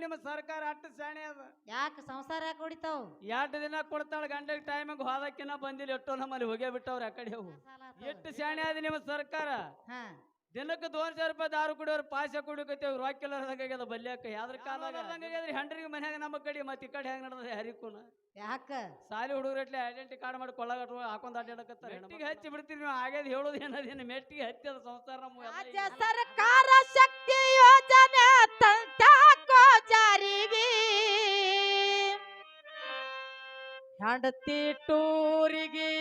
ನಿಮ್ಮ ಸರ್ಕಾರ ಅಟ್ಟು ಶಾಣೆ ಅದ. ಯಾಕೆ ಸಂಸಾರ ಯಾಕೆ ಹೊಡಿತಾವ್? 2 ದಿನ ಕೊಡ್ತಾಳ ಗಂಡಗೆ ಟೈಮಿಗೆ ಹೋದಕ್ಕಿನ್ನ ಬಂದಿಲ್ಲ ಎಷ್ಟೋ ನಮ್ಮಲ್ಲಿ ಹೋಗೇ ಬಿಟ್ಟವ್ರು ಆ ಕಡೆ ಅವು. ಎಷ್ಟು ಶಾಣೆ ಅದ ನಿಮ್ಮ ಸರ್ಕಾರ. ಹಾ ದಿನಕ್ಕೆ 200 ರೂಪಾಯಿ ದಾರು ಕುಡಿಯೋರು ಪಾಶ ಕುಡಿಯೋಕತ್ತೇವ್ ರೊಕ್ಕಿಲ್ಲದಂಗಾಗ್ಯದ ಬಲ್ಯಾಕ ಯಾವ್ದ್ರ ಕಾಲಾಗದಂಗಾಗ್ಯದ್ರಿ ಹೆಂಡ್ರಿಗೆ ಮನ್ಯಾಗ ನಮ್ಮ ಕಡೆ ಮತ್ತೆ ಈ ಕಡೆ ಹೆಂಗ್ ನಡೆದ ಹರಿಕೂನ ಯಾಕ ಸಾಲಿ ಹುಡುಗರಟ್ಲೆ ಐಡೆಂಟಿ ಕಾರ್ಡ್ ಮಾಡಿ ಕೊಳ್ಳಾಗಟ್ಟು ಹಾಕೊಂಡ್ ಅಡ್ಡಾಡಕತ್ತಾರೆ. ಮೆಟ್ಟಿಗೆ ಹಚ್ಚಿ ಬಿಡ್ತೀರಿ ನೀವು ಆಗ್ಯದ ಹೇಳೋದು ಏನದೇನು ಮೆಟ್ಟಿಗೆ ಹಚ್ಚಿ ಅದ ಸಂಸಾರ ರಾಜ್ಯ ಸರ್ಕಾರ ಶಕ್ತಿ ಯೋಜನೆ ತಂತಾಕೋ ಜಾರಿಗೆ ಹೆಂಡತಿ ಟೂರಿಗೆ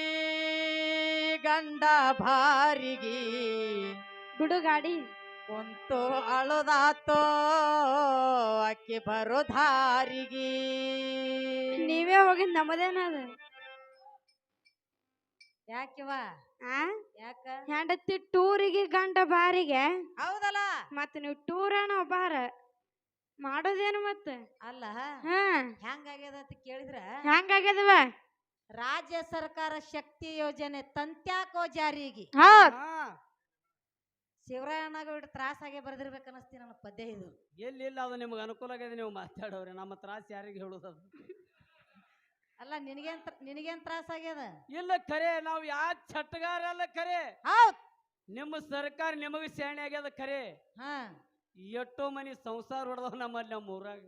ಗಂಡ ಭಾರಿಗೆ ಬಿಡು ಗಾಡಿ ಕುಂತು ಅಳುದಾತೋ ಅಕ್ಕಿ ಬರೋ ದಾರಿಗೆ. ನೀವೇ ಹೋಗಿದ್ ನಮ್ಮದೇನದ ಯಾಕಿವ ಆ ಯಾಕ ಹೆಂಡತಿ ಟೂರಿಗೆ ಗಂಡ ಬಾರಿಗೆ ಹೌದಲ್ಲ ಮತ್ತ ನೀವು ಟೂರ್ ಏನೋ ಬಾರ ಮಾಡೋದೇನು ಮತ್ತ ಅಲ್ಲ ಹಾ ಹೆಂಗಾಗ್ಯದ ಅಂತ ಕೇಳಿದ್ರ ಹೆಂಗಾಗ್ಯದವ ರಾಜ್ಯ ಸರ್ಕಾರ ಶಕ್ತಿ ಯೋಜನೆ ತಂತ್ಯಾಕೋ ಜಾರಿಗೆ ಹೌದ್ ಶಿವರಾಯಣ್ಣಗೌಡ ತ್ರಾಸಾಗೆ ಬರೆದಿರ್ಬೇಕು ಅನಸ್ತಿ ನನ್ನ ಪದ್ಯ ಇದು. ಎಲ್ಲಿ ಅದು ನಿಮ್ಗೆ ಅನುಕೂಲ ಆಗಿದೆ ನೀವು ಮಾತಾಡೋರಿ ನಮ್ಮ ತ್ರಾಸ ಯಾರಿಗೆ ಹೇಳುದದು. ಅಲ್ಲ ನಿನಗೇನ್ ತ್ರಾಸ ಆಗ್ಯದ? ಇಲ್ಲ ಖರೆ ನಾವು ಯಾವ ಚಟ್ಟಗಾರಲ್ಲ ಖರೆ ಹೌದ್ ನಿಮ್ಮ ಸರ್ಕಾರ ನಿಮಗೆ ಶಾಣೆ ಆಗ್ಯದ ಖರೆ. ಹಾ ಎಷ್ಟೋ ಮನಿ ಸಂಸಾರ ಹೊಡೆದವ್ ನಮ್ಮಲ್ಲಿ ನಮ್ಮ ಊರಾಗ.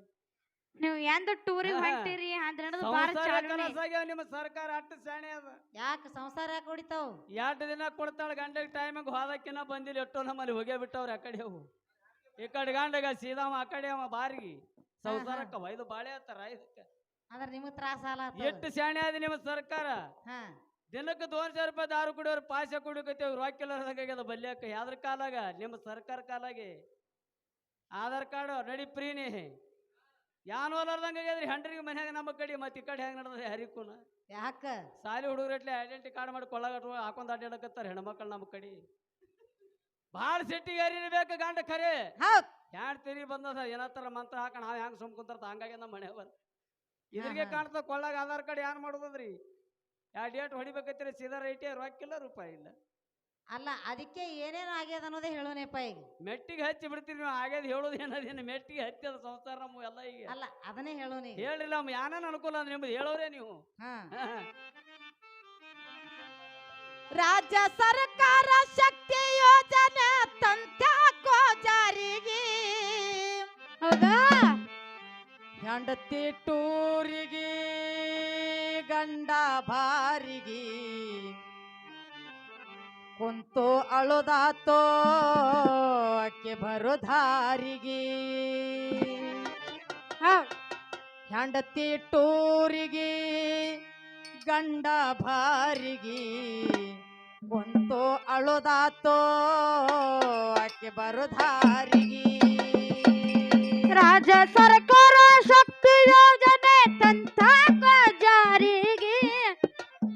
ನೀವು ಎಂದ ಟೂರಿಗೆ ಹೊಂಟಿರಿ ಅಂದ್ರೆ ಬಾರ ಚಾಲುನೆ ನಿಮ್ಮ ಸರ್ಕಾರ ಅಟ್ಟು ಶಾಣೆ ಅದ. ಯಾಕೆ ಸಂಸಾರ ಯಾಕೆ ಹೊಡಿತಾವ್? 2 ದಿನ ಕೊಡ್ತಾಳ ಗಂಡಗೆ ಟೈಮಿಗೆ ಹೋದಕ್ಕಿನ್ನ ಬಂದಿಲ್ಲ ಎಷ್ಟೋ ನಮ್ಮಲ್ಲಿ ಹೋಗೇ ಬಿಟ್ಟವ್ರು ಆ ಕಡೆ ಅವು. ಈ ಕಡೆ ಗಂಡಗ ಸೀದಾವ ಆ ಕಡೆ ಅವ ಬಾರಿಗೆ ಸಂಸಾರಕ್ಕ ಒಯ್ದು ಬಾಳೆ ಹತ್ತಾರ ಇದಕ್ಕೆ. ಅಂದ್ರೆ ನಿಮಗ್ ತ್ರಾಸ ಅಲ್ಲ ಎಷ್ಟು ಶಾಣೆ ಅದ ನಿಮ್ಮ ಸರ್ಕಾರ. ಹಾ ದಿನಕ್ಕೆ 200 ರೂಪಾಯಿ ದಾರು ಕುಡಿಯೋರು ಪಾಶ ಕುಡಿಯೋಕತ್ತೇವ್ ರೊಕ್ಕಿಲ್ಲದಂಗಾಗ್ಯದ ಬಲ್ಯಾಕ ಯಾವ್ದ್ರ ಕಾಲಾಗ ನಿಮ್ಮ ಸರ್ಕಾರ ಕಾಲಾಗೆ ಆಧಾರ್ ಕಾರ್ಡು ನಡಿ ಪ್ರೀನಿ ಯಾನ್ ಹೋಲಾರ್ದಂಗಾಗ್ಯದ್ರಿ ಹೆಂಡ್ರಿಗೆ ಮನ್ಯಾಗ ನಮ್ಮ ಕಡೆ ಮತ್ತೆ ಈ ಕಡೆ ಹೆಂಗ್ ನಡೆದ ಹರಿಕೂನ. ಯಾಕ ಸಾಲಿ ಹುಡುಗರಟ್ಲೆ ಐಡೆಂಟಿ ಕಾರ್ಡ್ ಮಾಡಿ ಕೊಳ್ಳಾಗಟ್ಟು ಹಾಕೊಂಡ್ ಅಡ್ಡಾಡಕತ್ತಾರ ಹೆಣ್ಮಕ್ಳು ನಮ್ಮ ಕಡೆ. ಭಾಳ ಸಿಟ್ಟಿಗೆ ಹರಿಬೇಕು ಗಂಡ ಖರೆ. ಹೌದ್ ಹ್ಯಾಂಡ್ ತಿರಿ ಬಂದದ ಏನತ್ತರ ಮಂತ್ರ ಹಾಕ ನಾವ್ ಹೆಂಗ್ ಸುಮ್ ಕುಂತಾರ ಹಂಗಾಗಿ ನಮ್ಮ ಮನೆ ಬರ್ ಇದ್ರಿಗೆ ಕಾಣ್ತಾವ ಕೊಳ್ಳಾಗ ಆಧಾರ್ ಕಾರ್ಡ್ ಏನ್ ಮಾಡೋದದ್ರಿ. 2 ಡೇಟ್ ಹೊಡಿಬೇಕತ್ತೀರಿ ಸೀದಾ ರೈಟೇ ರೊಕ್ಕಿಲ್ಲ ರೂಪಾಯಿ ಇಲ್ಲ. ಅಲ್ಲ ಅದಕ್ಕೆ ಏನೇನು ಆಗ್ಯದ ಅನ್ನೋದೇ ಹೇಳೋನೇಪ ಈಗ. ಮೆಟ್ಟಿಗೆ ಹಚ್ಚಿ ಬಿಡ್ತೀರಿ ನೀವು ಆಗ್ಯದ ಹೇಳೋದು ಏನದೇನು ಮೆಟ್ಟಿಗೆ ಹಚ್ಚಿ ಅದ ಸಂಸಾರ ನಮ್ಮ ಎಲ್ಲ ಈಗ. ಅಲ್ಲ ಅದನ್ನೇ ಹೇಳೋನಿ ಹೇಳ್ರಿಲ್ಲ ನಮ್ಮ ಯಾನೇನು ಅನುಕೂಲ ಅಂದ್ರೆ ನಿಮ್ದು ಹೇಳೋರೇ ನೀವು. ರಾಜ್ಯ ಸರ್ಕಾರ ಶಕ್ತಿ ಯೋಜನೆ ತಂತ್ಯಾಕೋ ಜಾರಿಗೆ ಹೌದಾ ಹೆಂಡತಿ ಟೂರಿಗೆ ಗಂಡ ಭಾರಿಗೆ ಕುಂತು ಅಳುದಾತೋ ಅಕ್ಕಿ ಬರೋ ದಾರಿಗೆ. ಹೆಂಡತಿ ಟೂರಿಗೆ ಗಂಡ ಭಾರಿಗೆ ಕುಂತು ಅಳುದಾತೋ ಅಕ್ಕಿ ಬರೋ ದಾರಿಗೆ. ರಾಜ್ಯ ಸರ್ಕಾರ ಶಕ್ತಿ ಯೋಜನೆ ತಂತಾಕೋ ಜಾರಿಗೆ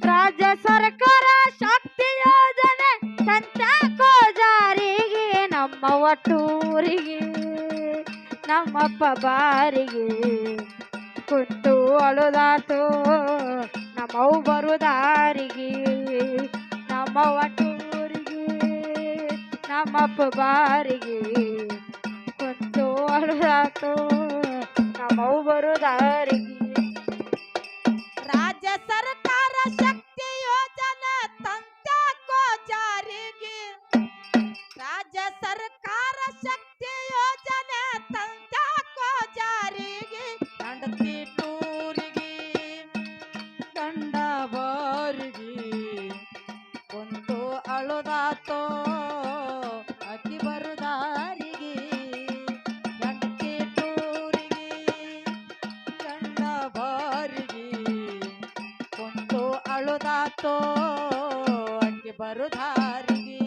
ರಾಜ್ಯ ಸರ್ಕಾರ ಶಕ್ತಿ ಯೋಜನೆ ತಂತಾಕೋ ಜಾರಿಗೆ ನಮ್ಮವ್ವ ಟೂರಿಗೆ ನಮ್ಮಪ್ಪ ಬಾರಿಗೆ ಕುಂತು ಅಳುದಾತು ನಮ್ಮವ್ ಬರುದಾರಿಗೆ ನಮ್ಮವ್ವ ಟೂರಿಗೆ ನಮ್ಮಪ್ಪ ಬಾರಿಗೆ ಕುಂತು ಅಳುದಾತು ನಮ್ಮವ್ ಬರುದಾರಿಗೆ. ರಾಜ್ಯ ಸರ್ಕಾರ ಶಕ್ತಿ ಯೋಜನೆ ತಂತ್ಯಾಕೋ ಜಾರಿಗೆ ರಾಜ್ಯ ಸರ್ಕಾರ ಶಕ್ತಿ ಯೋಜನೆ ತಂತ್ಯಾಕೋ ಜಾರಿಗೆ ಹೆಂಡತಿ ಟೂರಿಗೆ ಗಂಡ ಬಾರಿಗೆ ಕುಂತು ಅಳುದಾತೋ ಅಕ್ಕಿ ಬರುದಾರಿಗೆ. ಹೆಂಡತಿ ಟೂರಿಗೆ ಗಂಡ ಬಾರಿಗೆ ಕುಂತು ಅಳುದಾತೋ ಅಕ್ಕಿ ಬರುದಾರಿಗೆ.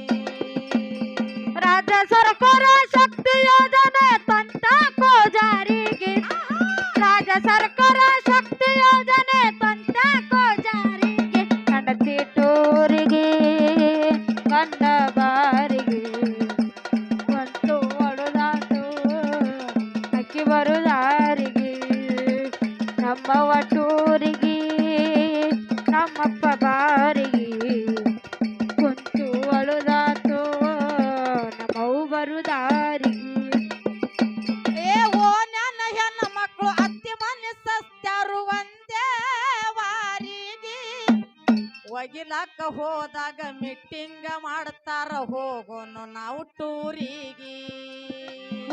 ರಾಜ್ಯ ಸರ್ಕಾರ ಶಕ್ತಿ ಯೋಜನೆ ತಂತಾಕೋ ಜಾರಿಗೆ ರಾಜ್ಯ ಸರ್ಕಾರ ಶಕ್ತಿ ಯೋಜನೆ ತಂತಾಕೋ ಜಾರಿಗೆ ಹೆಂಡತಿ ಟೂರಿಗೆ ಗಂಡ ಬಾರಿಗೆ ಕುಂತು ಅಳುದಾತು ಅಕ್ಕಿ ಬರುದಾರಿಗೆ ನಮ್ಮವ್ವ ಟೂರಿಗೆ ನಮ್ಮಪ್ಪ ಬಾರಿಗೆ ಕುಂತು ಅಳುದಾತು ನಮ್ಮವು ಬರುದಾರಿಗೆ. ಏ ಓ ನನ್ನ ಹೆಣ್ಣ ಒಗಿಲಾಕ ಹೋದಾಗ ಮೀಟಿಂಗ ಮಾಡ್ತಾರ ಹೋಗೋನು ನಾವು ಟೂರಿಗೆ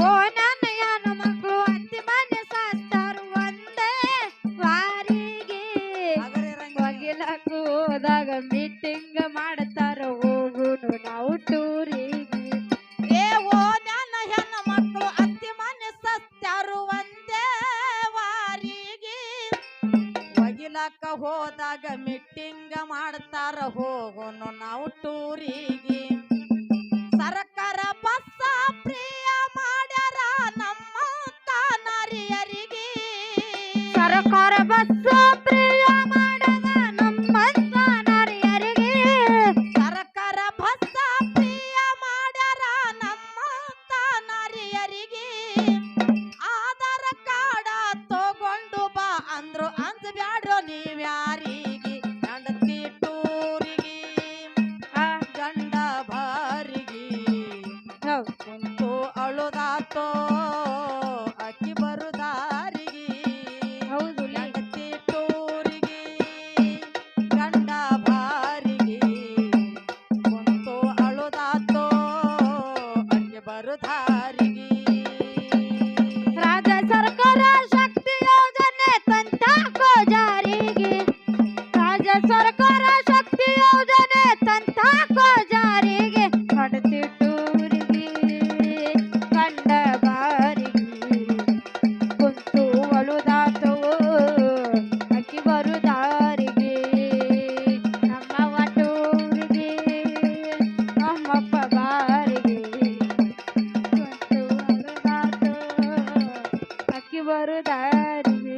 ಓ ನನ್ನ ಹೆಣ್ಣು ಮಕ್ಕಳು ಅತ್ತಿ ಮನೆ ಸಾಸ್ತಾರು ಒಂದೇ ವಾರಿಗೆ ಒಗಿಲಕ್ಕ ಹೋದಾಗ ಮೀಟಿಂಗ್ ಮಾಡ್ತಾರ ಹೋಗುನು ನಾವು ಟೂರಿಗೆ ಏ ಓ ನನ್ನ ಹೆಣ್ಣು ಮಕ್ಕಳು ಅತ್ತಿ ಮನೆ ಸತ್ಯಾರು ಒಂದೇ ವಾರಿಗೆ ಒಗಿಲಾಕ ಹೋದಾಗ ಮೀಟಿಂಗ ಮಾಡ್ತಾರ ಹೋಗೋನು ನಾವು ಟೂರಿಗೆ ಸರ್ಕಾರ ಬಸ್ಸ ಪ್ರಿಯ ಮಾಡ್ಯಾರ ನಮ್ಮ ನಾರಿಯರಿಗೆ ಸರ್ಕಾರ ಬಸ್ ಪ್ರಿಯ ಮಾಡದ ನಮ್ಮಂತ ನಾರಿಯರಿಗೆ ಸರ್ಕಾರ ಬಸ್ಸ ಪ್ರಿಯ ಮಾಡ್ಯಾರ ನಮ್ಮ ನಾರಿಯರಿಗೆ ಆಧಾರ ಕಾರ್ಡ ತಗೊಂಡು ಬಾ ಅಂದ್ರು ಅಂದ್ ಬ್ಯಾಡ್ರೋ ನೀವ್ಯಾರಿಗೆ ಗಂಡತಿ ಟೂರಿಗೆ ಗಂಡ ಬಾರಿಗೆ ಕುಂತು ಅಳುದಾತೋ ಅಕ್ಕಿ ಬರುದಾರಿಗೆ ಹೌದು ಗಂಡತಿ ಟೂರಿಗೆ ಗಂಡ ಬಾರಿಗೆ ಕುಂತು ಅಳುದಾತೋ ಅಕ್ಕಿ ಬರುದಾರಿಗೆ ರಾಜ್ಯ ಸರ್ಕಾರ ಶಕ್ತಿ ಯೋಜನೆ ತಂತಾಕೋ ಜಾರಿಗೆ ರಾಜ್ಯ ಸರ್ಕಾರ ಶಕ್ತಿ ಯೋಜನೆ ತಂತಾಕೋ ಜಾರಿಗೆ ಗಂಡತಿ ಟೂರಿಗೆ ಗಂಡ ಬಾರಿಗೆ ಕುಂತು ಅಳುದಾತೋ ಅಕ್ಕಿ ಬರುದಾರಿಗೆ ನಮ್ಮವ್ವ ಟೂರಿಗೆ ನಮ್ಮಪ್ಪ ಬಾರಿಗೆ ಕುಂತು ಅಳುದಾತೋ ಅಕ್ಕಿ ಬರುದಾರಿಗೆ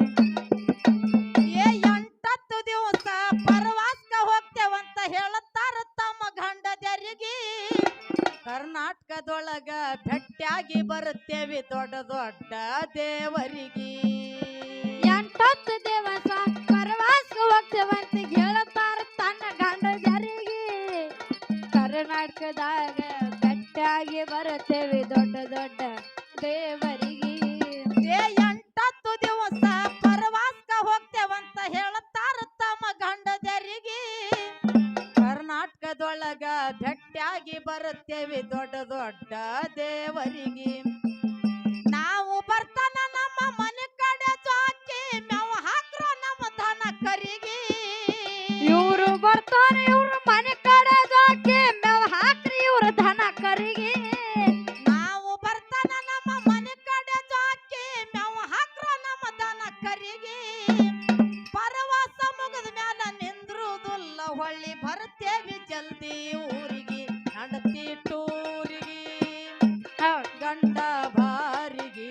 ಏ 8 ದಿವಸ ಪರವಾಸ್ಕ ಹೋಗ್ತೇವಂತ ಹೇಳುತ್ತಾರ ತಮ್ಮ ಗಂಡದರಿಗೆ ಕರ್ನಾಟಕದೊಳಗ ಭೆಟ್ಟಿಯಾಗಿ ಬರುತ್ತೇವೆ ದೊಡ್ಡ ದೊಡ್ಡ ದೇವರಿಗೆ 8 ದಿವಸ ಪ್ರವಾಸ ಹೋಗ್ತೇವಂತ ಹೇಳುತ್ತಾರ ತನ್ನ ಗಂಡದರಿಗೆ ಕರ್ನಾಟಕದಾಗ ಗಟ್ಟಿಯಾಗಿ ಬರುತ್ತೇವೆ ದೊಡ್ಡ ದೊಡ್ಡ ದೇವರಿಗೆ ಏ 8 ದಿವಸ ಪರವಾಸ್ಕ ಹೋಗ್ತೇವಂತ ಹೇಳುತ್ತಾರ ತಮ್ಮ ಗಂಡದರಿಗೆ ಕರ್ನಾಟಕದೊಳಗ ಭೆಟ್ಟಿಯಾಗಿ ಬರುತ್ತೇವೆ ದೊಡ್ಡ ದೊಡ್ಡ ದೇವರಿಗೆ ನಾವು ಬರ್ತಾನ ನಮ್ಮ ಮನೆ ಕಡೆ ಜೋಕಿ ಮೇವು ಹಾಕ್ರೋ ನಮ್ಮ ದನ ಕರಿಗೆ ಇವ್ರು ಬರ್ತಾನೆ ಇವ್ರ ಮನೆ ಕಡೆ ಜಾಕಿ ಮೇವ್ ಹಾಕ್ರಿ ಇವ್ರ ದನ ಕರಿಗೆ ನಾವು ಬರ್ತಾನ ನಮ್ಮ ಮನೆ ಕಡೆ ಜೋಕಿ ಮೇವು ಹಾಕ್ರೋ ನಮ್ಮ ದನ ಕರಿಗೆ ಪರವಾಸ ಮುಗಿದ ಮ್ಯಾಲ ನಿಂದ್ರುದಿಲ್ಲ ಹೊಳ್ಳಿ ಬರ್ತೇವಿ ಜಲ್ದಿ ಊರಿಗೆ ನಡತಿ ಟೂರಿಗೆ ಗಂಡ ಬಾರಿಗೆ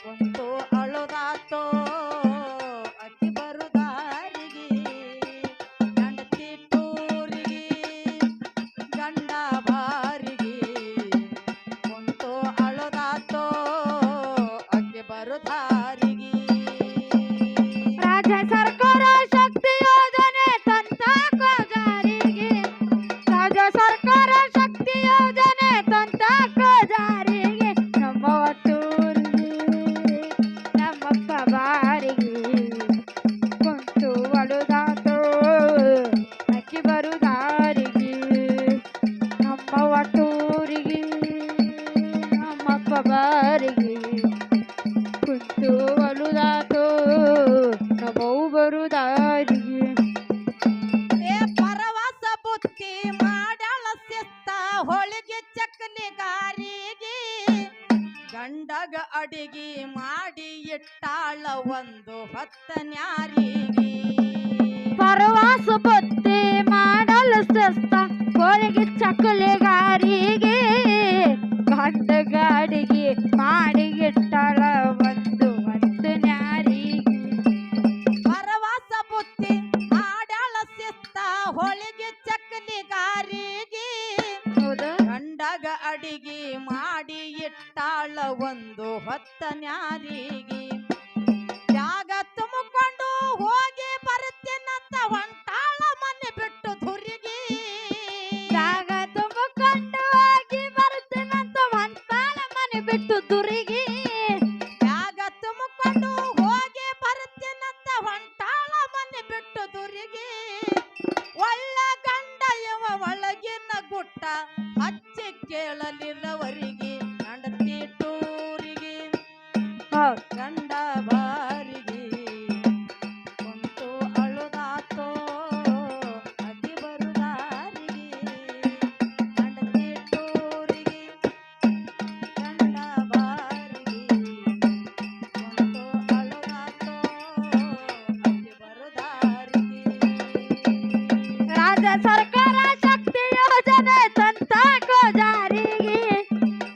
ಕುಂತು ಅಳುದಾತೋ ಅಕ್ಕಿ ಬರುದಾರಿಗೆ ಗಂಡತಿ ಟೂರಿಗೆ ಗಂಡ ಬಾರಿಗೆ ಕುಂತು ಅಳುದಾತೋ ಅಕ್ಕಿ ಬರುದಾರಿಗೆ ರಾಜ್ಯ ಸರ್ಕಾರ ಶಕ್ತಿ ಯೋಜನೆ ತಂತಾಕೋ ಜಾರಿಗೆ ರಾಜ್ಯ ಸರ್ಕಾರ ಶಕ್ತಿ ಯೋಜನೆ ತಂತಾಕೋ ಜಾರಿಗೆ ನಮ್ಮವ್ವ ಟೂರಿಗೆ ನಮ್ಮಪ್ಪ ಬಾರಿಗೆ ಕುಂತು ಅಳುದಾತೋ ಅಕ್ಕಿ ಬರುದಾರಿಗೆ ನಮ್ಮವ್ವ ಟೂರಿಗೆ ನಮ್ಮಪ್ಪ ಬಾರಿಗೆ ಕುಂತು ಅಳುದಾತೋ ನಮ್ಮವ್ವ ಬರುದಾರಿಗೆ ಏ ಪರವಾಸ ಬುತ್ತಿ ಮಾಡಾಳ ಸಿಸ್ತ ಹೋಳಿಗೆ ಚಕ್ಲಿಗಾರಿಗೆ ಗಂಡಗ ಅಡಿಗೆ ಮಾಡಿ ಇಟ್ಟಾಳ ಒಂದು ಹೊತ್ತನ್ಯಾರಿಗೆ ಪರವಾಸ ಬುತ್ತಿ ಮಾಡಲು ಸಸ್ತ ಹೋಳಿಗೆ ಚಕ್ಕಲಿಗಾರಿಗೆ ಗಂಡಗ ಅಡಿಗೆ ಮಾಡಿ ಇಟ್ಟಾಳ ಒಂದು ಹೊತ್ತು ನ್ಯಾರಿಗೆ ಪರವಾಸ ಬುತ್ತಿ ಮಾಡಾಳ ಸಿಸ್ತ ಹೋಳಿಗೆ ಚಕ್ಲಿಗಾರಿಗೆ ಹೌದು ಗಂಡಗ ಅಡಿಗೆ ಮಾಡಿ ಇಟ್ಟಾಳ ಒಂದು ಹೊತ್ತನ್ಯಾರಿಗೆ ಜಾಗ ತುಂಬಿಕೊಂಡು ಹೋಗಿ ಬರುತ್ತೇನಂತ ಹೊಂಟಾಳ ಮನೆ ಬಿಟ್ಟು ಧುರಿಗೆ ಜಾಗ ತುಂಬಿಕೊಂಡು ಹೋಗಿ ಬರುತ್ತೇನಂತ ಹೊಂಟಾಳ ಮನೆ ಬಿಟ್ಟು ದುರಿಗೆ ಜಾಗ ತುಂಬಿಕೊಂಡು ಹೋಗಿ ಬರುತ್ತೇನಂತ ಹೊಂಟಾಳ ಮನೆ ಬಿಟ್ಟು ದುರಿಗೆ ಹೌದ್ ಗಂಡ ಬಾರಿಗೆ ಕುಂತು ಅಳುದಾತೋ ಅತಿ ಬರುದಾರಿಗೆ ಹೆಂಡತಿ ಟೂರಿಗೆ ಗಂಡ ಬಾರಿಗೆ ಕುಂತು ಅಳುದಾತೋ ಅತಿ ಬರುದಾರಿಗೆ ರಾಜ್ಯ ಸರ್ಕಾರ ಶಕ್ತಿ ಯೋಜನೆ ತಂತಾಕೋ ಜಾರಿಗೆ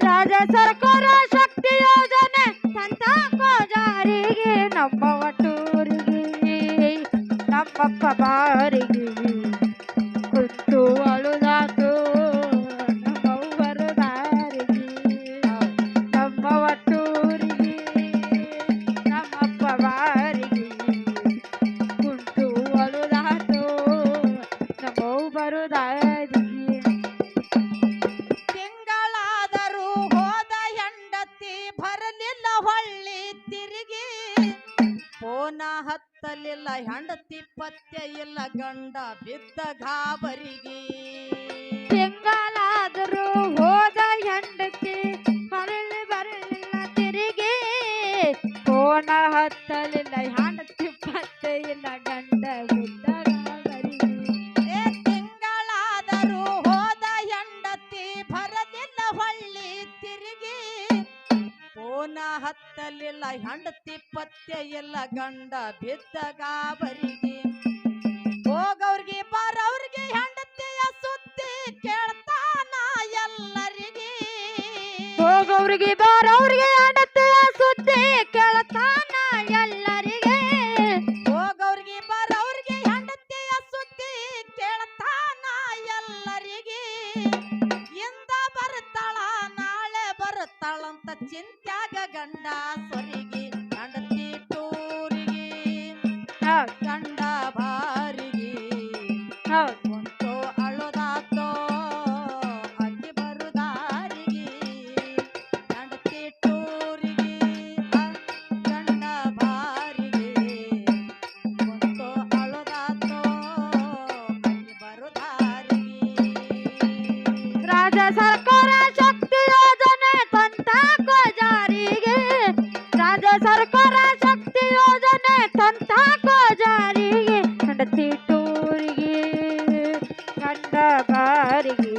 ರಾಜ್ಯ ಸರ್ಕಾರ ಶಕ್ತಿ ಯೋಜನೆ ತಂತಾಕೋ ಜಾರಿಗೆ ನಮ್ಮವ ಟೂರಿಗೆ ನಮ್ಮಪ್ಪ ಬಾರಿಗೆ ಕುತ್ತು ಅಳುದಾತು ನಮ್ಮವ್ವರು ದಾರಿಗೆ ನಮ್ಮವ ಟೂರಿಗೆ ನಮ್ಮಪ್ಪ ಬಾರಿಗೆ ಕುಂತು ಅಳುದಾತು ನಮ್ಮವ್ವರು ದಾರಿಗೆ ತಿಂಗಳಾದರೂ ಹೋದ ಹೆಂಡತಿ ಬರಲಿಲ್ಲ ಹೊಳ್ಳಿ ತಿರುಗಿ ಫೋನ ಹತ್ತಲಿಲ್ಲ ಹೆಂಡತಿ ಪತ್ತೆ ಇಲ್ಲ ಗಂಡ ಬಿದ್ದ ಗಾಬರಿಗೆ ತಿಂಗಳಾದರೂ ಹೋದ ಹೆಂಡತಿ ಬರಲಿಲ್ಲ ತಿರುಗಿ ಫೋನ ಹತ್ತಲಿಲ್ಲ ಹೆಂಡತಿ ಪತ್ತೆ ಇಲ್ಲ ಗಂಡ ಬಿದ್ದ ಗಾಬರಿಗೆ ಏ ತಿಂಗಳಾದರೂ ಹೋದ ಹೆಂಡತಿ ಬರಲಿಲ್ಲ ಹೊಳ್ಳಿ ತಿರುಗಿ ಫೋನ ಹತ್ತಲಿಲ್ಲ ಹೆಂಡತಿ ಪತ್ತೆ ಇಲ್ಲ ಗಂಡ ಬಿದ್ದ ಗಾಬರಿಗೆ ಹೋಗವ್ರಿಗೆ ಬರವ್ರಿಗೆ ಹೆಂಡತಿಯ ಸುದ್ದಿ ಕೇಳ್ತಾನ ಎಲ್ಲರಿಗೆ ಹೋಗೋರಿಗೆ ಬಾರೋರಿಗೆ ಹೆಂಡತಿಯ ಸುದ್ದಿ ಕೇಳ್ತಾನ ಎಲ್ಲರಿಗೆ ಹೋಗವ್ರಿಗೆ ಬರವ್ರಿಗೆ ಹೆಂಡತಿಯ ಸುದ್ದಿ ಕೇಳ್ತಾನ ಎಲ್ಲರಿಗೆ ಇಂದ ಬರ್ತಾಳ ನಾಳೆ ಬರ್ತಾಳಂತ ಚಿಂತ್ಯಾಗ ಗಂಡ ಸ್ವರಿಗೆ ಹೆಂಡತಿ ಟೂರಿಗೆ ಹೌದ್ ಗಂಡ ಬಾರಿಗೆ ಹೌದ್ ಕುಂತು ಅಳುದಾತೋ ಅಕ್ಕಿ ಬರುದಾರಿಗೆ ಹೆಂಡತಿ ಟೂರಿಗೆ ಗಂಡ ಬಾರಿಗೆ ಕುಂತು ಅಳುದಾತೋ ಅಕ್ಕಿ ಬರುದಾರಿಗೆ ರಾಜ್ಯ ಸರ್ಕಾರ ಶಕ್ತಿ ಯೋಜನೆ ತಂತಾಕೋ ಜಾರಿಗೆ ರಾಜ್ಯ ಸರ್ಕಾರ ಶಕ್ತಿ ಯೋಜನೆ ತಂತಾಕೋ ಜಾರಿಗೆ ಹೆಂಡತಿ ಟೂರಿಗೆ ಗಂಡ ಬಾರಿಗೆ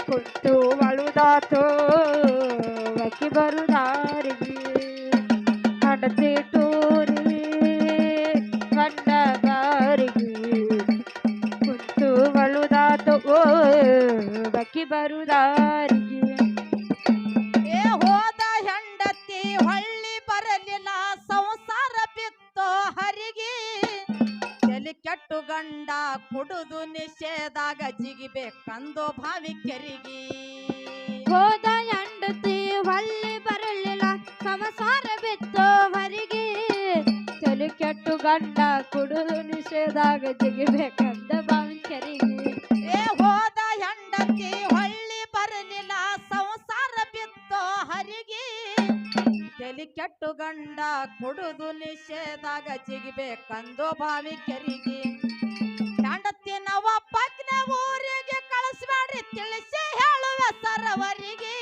ಕುಂತು ಅಳುದಾತೋ ಅಕ್ಕಿ ಬರುದಾರಿಗೆ ಹೆಂಡತಿ ಟೂರಿಗೆ ಗಂಡ ಬಾರಿಗೆ ಕುಂತು ಅಳುದಾತೋ ಬಕ್ಕಿ ಬರುದಾರಿಗೆ ಏ ಹೋದ ಹೆಂಡತಿ ಹೊಳ್ಳಿ ಬರಲಿಲ್ಲ ಸಂಸಾರ ಬಿತ್ತೋ ಹರಿಗೆ ತಲೆ ಕೆಟ್ಟು ಗಂಡ ಕುಡುದು ನಿಷೇಧಾಗ ಜಿಗಿಬೇಕಂದು ಭಾವಿ ಕೆರಿಗೆ ಹೋದ ಹೆಂಡತಿ ಹೊಳ್ಳಿ ಬರಲಿಲ್ಲ ಸಂಸಾರ ಬಿತ್ತು ಹೊರಗೆ ತಲೆ ಕೆಟ್ಟು ಗಂಡ ಕುಡುದು ನಿಷೇಧಾಗ ಜಿಗಿಬೇಕಂದ ಬಾಂಕರಿಗೆ ಏ ಹೋದ ಹೆಂಡತಿ ಹೊಳ್ಳಿ ಬರಲಿಲ್ಲ ಸಂಸಾರ ಬಿತ್ತೋ ಹರಿಗೆ ತಲೆ ಕೆಟ್ಟು ಗಂಡ ಕುಡುದು ನಿಷೇಧಾಗ ಜಿಗಿಬೇಕಂದು ಭಾವಿ ಕೆರಿಗೆ ಹೆಂಡತಿ ಒಬ್ಬಕ್ನೆ ಊರಿಗೆ ಕಳಿಸ್ಬೇಡ್ರಿ ತಿಳಿಸಿ ಹೇಳುವ ಸರವರಿಗೆ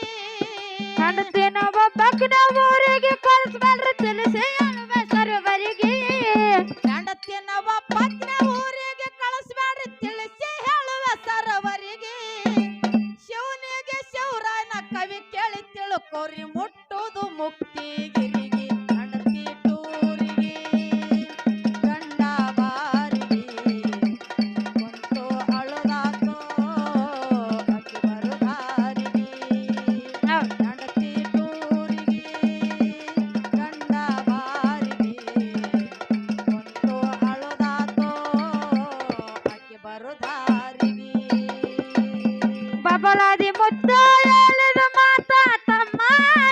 ಹೆಂಡತಿನ ಒಬ್ಬಕ್ನ ಊರಿಗೆ ಕಳಿಸ್ಬೇಡ್ರಿ ತಿಳಿಸಿ ಹೇಳುವ ಸರ್ವರಿಗೆ ಹೆಂಡತಿ ಒಬ್ಬಕ್ನೆ ಊರಿಗೆ ಕಳಿಸ್ಬೇಡ್ರಿ ತಿಳಿಸಿ ಹೇಳುವ ಸರವರಿಗೆ ಶಿವನಿಗೆ ಶಿವರಾಯನ ಕವಿ ಕೇಳಿ ತಿಳ್ಕೋರಿ ಮುಟ್ಟುದು ಮುಕ್ತಿಗಿರಿಗೆ ಹೆಂಡತಿ ಟೂರಿಗೆ ಗಂಡ ಬಾರಿಗೆ ಕುಂತು ಅಳುದಾತೋ ಅಕ್ಕಿ ಬರುದಾರಿಗೆ ಹೆಂಡತಿ ಟೂರಿಗೆ ಗಂಡ ಬಾರಿಗೆ ಕುಂತು ಅಳುದಾತೋ ಅಕ್ಕಿ ಬರುದಾರಿಗೆ ಬಬಲಾದಿ ಮುತ್ತ ಹೇಳಿದ ಮಾತ ತಮ್ಮ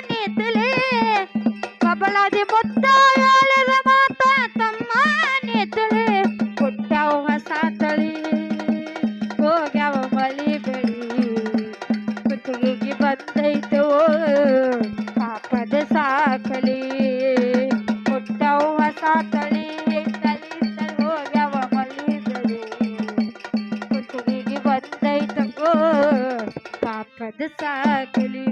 ನೀತಿಲಿ ಬಬಲಾದಿ ಮುತ್ತ ಹೇಳಿದ ಮಾತ ತಮ್ಮ ನೀತಿಲಿ ಹುಟ್ಟ್ಯಾವ ಹೊಸ ತಳಿ ಹೋಗ್ಯಾವ ಮಳಿ ಬೆಳಿ ಕುತ್ತಿಗೆಗೆ ಬಂದೈತು ಪಾಪದ ಸಾಕಲಿ ಹುಟ್ಟ್ಯಾವ ಹೊಸ ತಳಿ ತಳಿ ಹೋಗ್ಯಾವ ಮಳಿ ಬೆಳಿ ಕುತ್ತಿಗೆಗೆ ಬಂದೈತು ಪಾಪದ ಸಾಕಲಿ